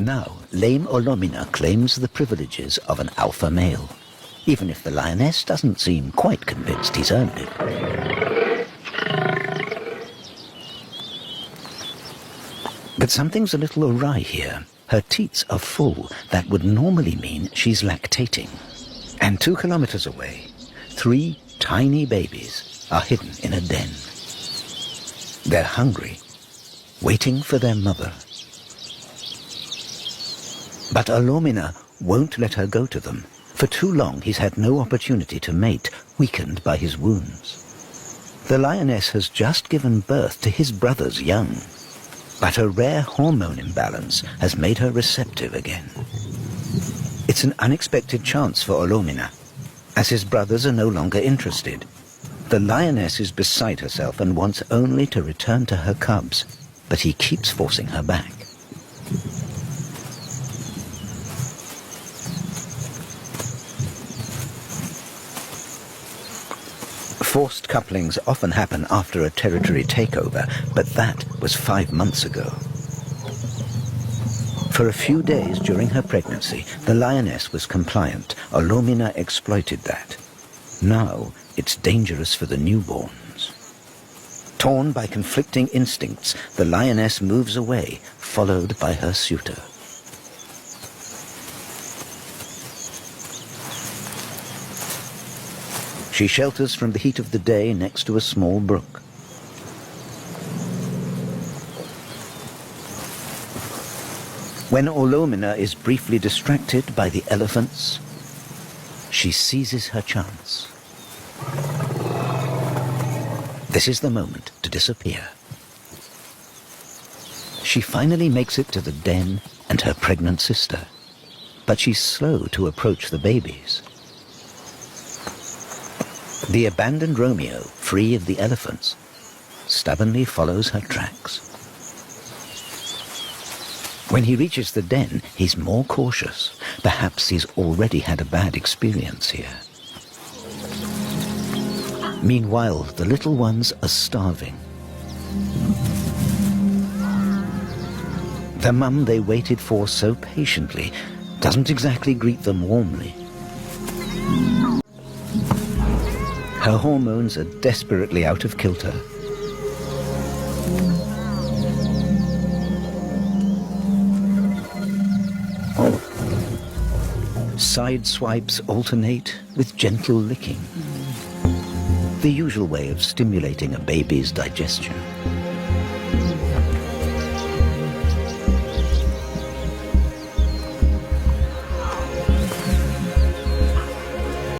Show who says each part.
Speaker 1: Now, lame Ollomina claims the privileges of an alpha male, even if the lioness doesn't seem quite convinced he's earned it. But something's a little awry here. Her teats are full. That would normally mean she's lactating. And 2 kilometers away, 3 tiny babies are hidden in a den. They're hungry, waiting for their mother. But Ollomina won't let her go to them. For too long he's had no opportunity to mate, weakened by his wounds. The lioness has just given birth to his brother's young, but a rare hormone imbalance has made her receptive again. It's an unexpected chance for Ollomina, as his brothers are no longer interested. The lioness is beside herself and wants only to return to her cubs, but he keeps forcing her back. Forced couplings often happen after a territory takeover, but that was 5 months ago. For a few days during her pregnancy, the lioness was compliant. Ollomina exploited that. Now, it's dangerous for the newborns. Torn by conflicting instincts, the lioness moves away, followed by her suitor. She shelters from the heat of the day next to a small brook. When Ollomina is briefly distracted by the elephants, she seizes her chance. This is the moment to disappear. She finally makes it to the den and her pregnant sister, but she's slow to approach the babies. The abandoned Romeo, free of the elephants, stubbornly follows her tracks. When he reaches the den, he's more cautious. Perhaps he's already had a bad experience here. Meanwhile, the little ones are starving. The mum they waited for so patiently doesn't exactly greet them warmly. Her hormones are desperately out of kilter. Side swipes alternate with gentle licking, the usual way of stimulating a baby's digestion.